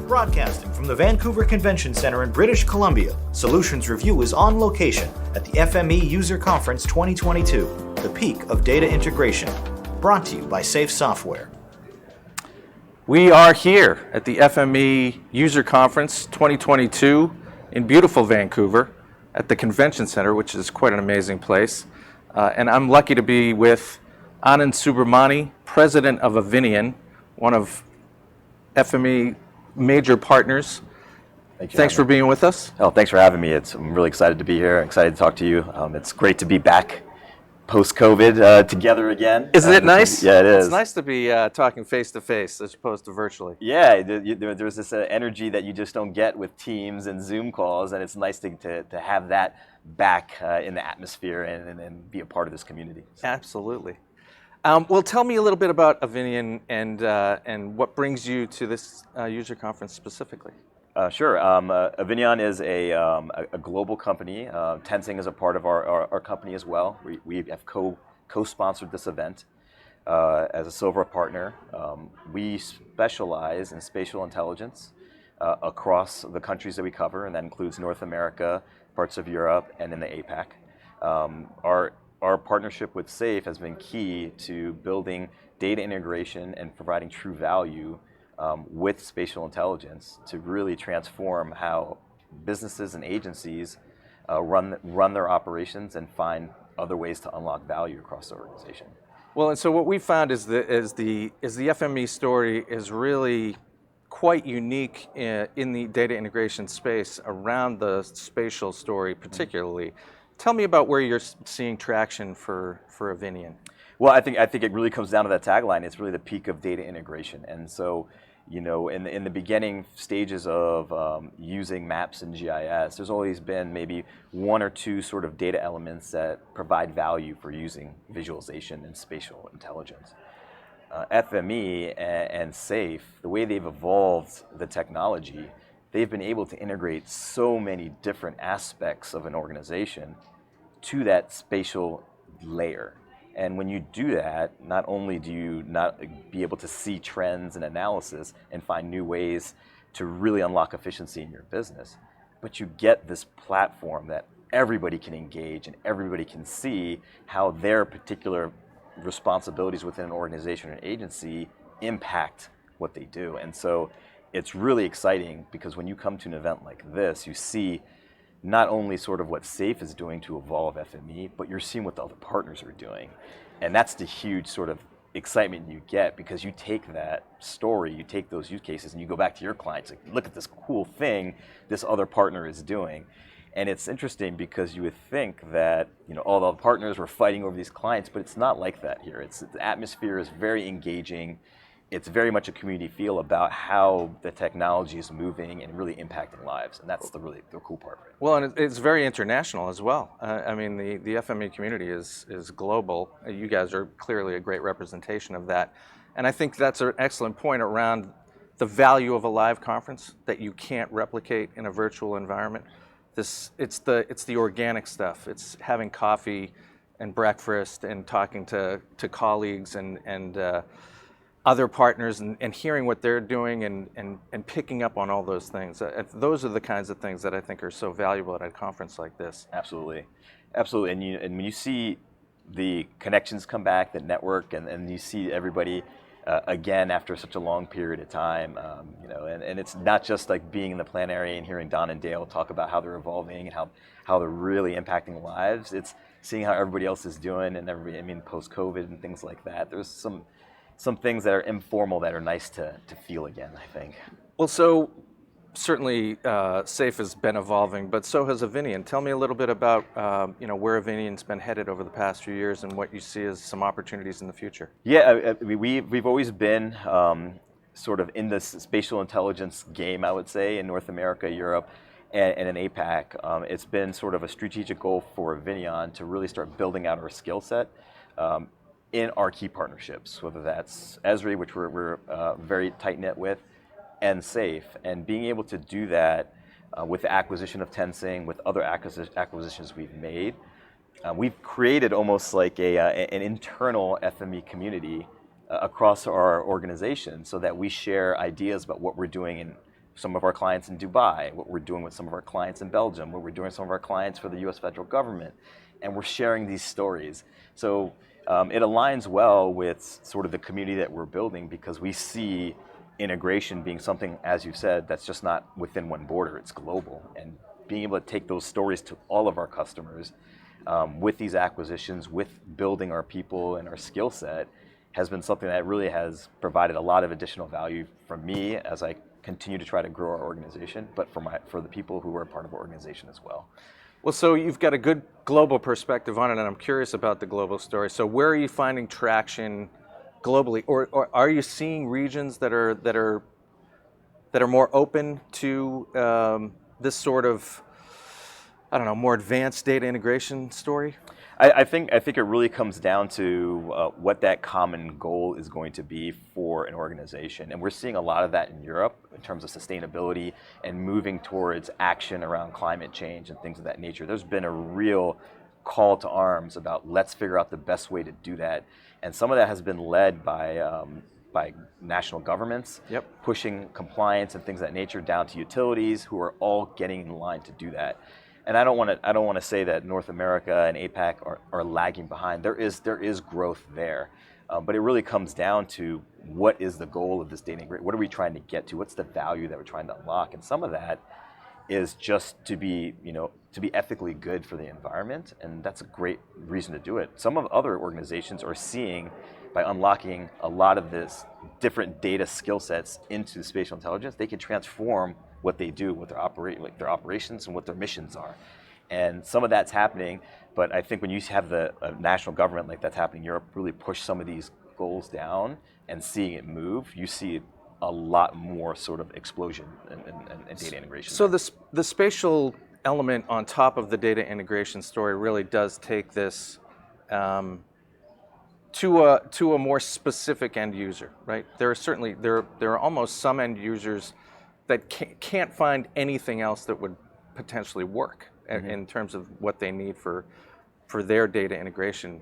Broadcasting from the Vancouver Convention Centre in British Columbia, Solutions Review is on location at the FME User Conference 2022, the peak of data integration. Brought to you by Safe Software. We are here at the FME User Conference 2022 in beautiful Vancouver at the Convention Centre, which is quite an amazing place. And I'm lucky to be with Anand Subramani, president of Avinion, one of FME major partners. Thanks for being with us. Oh, thanks for having me. I'm really excited to be here. Excited to talk to you. It's great to be back post-COVID together again. Isn't it nice? Yeah, it is. It's nice to be talking face-to-face as opposed to virtually. Yeah, there's this energy that you just don't get with Teams and Zoom calls, and it's nice to have that back in the atmosphere and be a part of this community. Absolutely. Well, tell me a little bit about Avinion and what brings you to this user conference specifically. Sure. Avinion is a global company. Tensing is a part of our company as well. We have co-sponsored this event as a silver partner. We specialize in spatial intelligence across the countries that we cover, and that includes North America, parts of Europe, and in the APAC. Our partnership with SAFE has been key to building data integration and providing true value with spatial intelligence to really transform how businesses and agencies run their operations and find other ways to unlock value across the organization. Well, and so what we found is the FME story is really quite unique in the data integration space around the spatial story particularly. Tell me about where you're seeing traction for Avinion. Well, I think it really comes down to that tagline. It's really the peak of data integration. And so, you know, in the beginning stages of using maps and GIS, there's always been maybe one or two sort of data elements that provide value for using visualization and spatial intelligence. FME and SAFE, the way they've evolved the technology, they've been able to integrate so many different aspects of an organization to that spatial layer. And when you do that, not only do you not be able to see trends and analysis and find new ways to really unlock efficiency in your business, but you get this platform that everybody can engage and everybody can see how their particular responsibilities within an organization or an agency impact what they do. And so it's really exciting because when you come to an event like this, you see not only sort of what SAFE is doing to evolve FME, but you're seeing what the other partners are doing. And that's the huge sort of excitement you get because you take that story, you take those use cases, and you go back to your clients, like, look at this cool thing this other partner is doing. And it's interesting because you would think that, you know, all the partners were fighting over these clients, but it's not like that here. The atmosphere is very engaging. It's very much a community feel about how the technology is moving and really impacting lives, and that's the cool part of it. Well, and it's very international as well. I mean, the FME community is global. You guys are clearly a great representation of that, and I think that's an excellent point around the value of a live conference that you can't replicate in a virtual environment. It's the organic stuff. It's having coffee and breakfast and talking to colleagues and other partners and hearing what they're doing and picking up on all those things. Those are the kinds of things that I think are so valuable at a conference like this. Absolutely. Absolutely. And when you see the connections come back, the network, and you see everybody again after such a long period of time, you know, and it's not just like being in the plenary and hearing Don and Dale talk about how they're evolving and how they're really impacting lives. It's seeing how everybody else is doing and everybody, I mean, post-COVID and things like that. There's some things that are informal that are nice to feel again, I think. Well, so certainly SAFE has been evolving, but so has Avinion. Tell me a little bit about you know, where Avinion's been headed over the past few years and what you see as some opportunities in the future. Yeah, we've always been sort of in this spatial intelligence game, I would say, in North America, Europe, and in APAC. It's been sort of a strategic goal for Avinion to really start building out our skill set in our key partnerships, whether that's Esri, which we're very tight-knit with, and SAFE, and being able to do that with the acquisition of Tensing, with other acquisitions we've made. We've created almost like an internal FME community across our organization so that we share ideas about what we're doing in some of our clients in Dubai, what we're doing with some of our clients in Belgium, what we're doing with some of our clients for the US federal government, and we're sharing these stories. So it aligns well with sort of the community that we're building, because we see integration being something, as you said, that's just not within one border, it's global. And being able to take those stories to all of our customers with these acquisitions, with building our people and our skill set, has been something that really has provided a lot of additional value for me as I continue to try to grow our organization, but for the people who are part of our organization as well. Well, so you've got a good global perspective on it, and I'm curious about the global story. So where are you finding traction globally, or are you seeing regions that are more open to this sort of, I don't know, more advanced data integration story? I think it really comes down to what that common goal is going to be for an organization. And we're seeing a lot of that in Europe in terms of sustainability and moving towards action around climate change and things of that nature. There's been a real call to arms about let's figure out the best way to do that. And some of that has been led by national governments, pushing compliance and things of that nature down to utilities, who are all getting in line to do that. And I don't want to say that North America and APAC are lagging behind. There is growth there, but it really comes down to what is the goal of this data integration? What are we trying to get to? What's the value that we're trying to unlock? And some of that is just to be ethically good for the environment, and that's a great reason to do it. Some of other organizations are seeing, by unlocking a lot of this different data skill sets into spatial intelligence, they can transform what they do, what their operations and what their missions are. And some of that's happening, but I think when you have a national government like that's happening in Europe really push some of these goals down and seeing it move, you see a lot more sort of explosion in data integration. So the spatial element on top of the data integration story really does take this to a more specific end user, right? There are almost some end users that can't find anything else that would potentially work in terms of what they need for their data integration.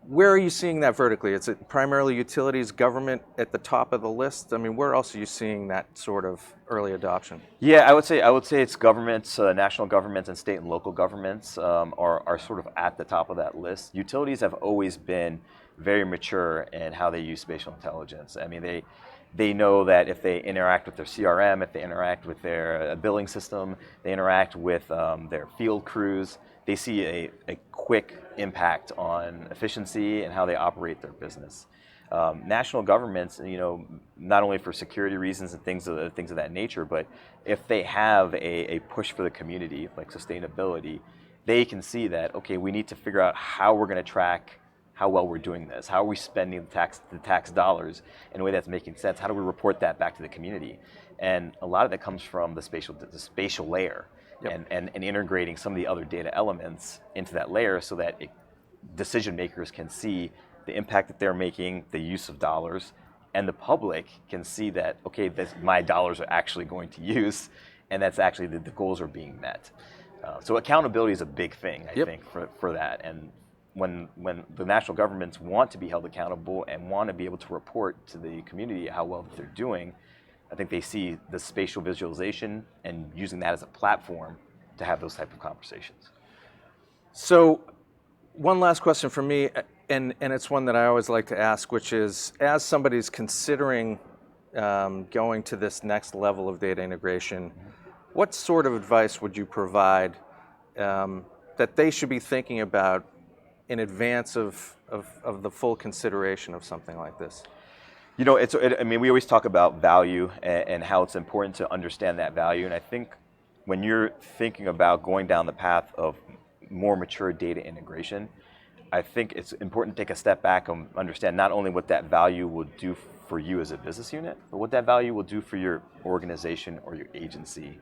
Where are you seeing that vertically? Is it primarily utilities, government at the top of the list? I mean, where else are you seeing that sort of early adoption? Yeah, I would say it's governments, national governments and state and local governments are sort of at the top of that list. Utilities have always been very mature in how they use spatial intelligence. I mean, they know that if they interact with their CRM, if they interact with their billing system, they interact with their field crews, they see a quick impact on efficiency and how they operate their business. National governments, not only for security reasons and things of that nature, but if they have a push for the community, like sustainability, they can see that, okay, we need to figure out how we're going to track how well we're doing this. How are we spending the tax dollars in a way that's making sense? How do we report that back to the community? And a lot of it comes from the spatial layer. And integrating some of the other data elements into that layer so that decision makers can see the impact that they're making, the use of dollars, and the public can see that, okay, my dollars are actually going to use, and that's actually the goals are being met. So accountability is a big thing, I think, for that. And when the national governments want to be held accountable and want to be able to report to the community how well that they're doing, I think they see the spatial visualization and using that as a platform to have those type of conversations. So one last question for me, and it's one that I always like to ask, which is, as somebody's considering going to this next level of data integration, what sort of advice would you provide that they should be thinking about in advance of the full consideration of something like this? I mean, we always talk about value and how it's important to understand that value. And I think when you're thinking about going down the path of more mature data integration, I think it's important to take a step back and understand not only what that value will do for you as a business unit, but what that value will do for your organization or your agency.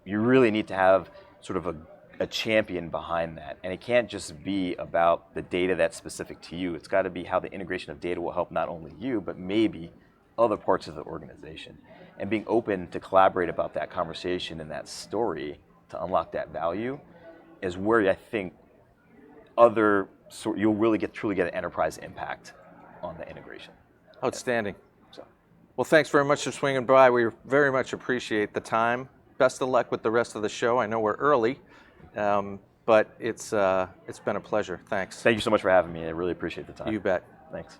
You really need to have sort of a champion behind that. And it can't just be about the data that's specific to you. It's got to be how the integration of data will help not only you, but maybe other parts of the organization. And being open to collaborate about that conversation and that story to unlock that value is where I think you'll really truly get an enterprise impact on the integration. Outstanding. So. Well, thanks very much for swinging by. We very much appreciate the time. Best of luck with the rest of the show. I know we're early, but it's been a pleasure. Thanks. Thank you so much for having me. I really appreciate the time. You bet. Thanks.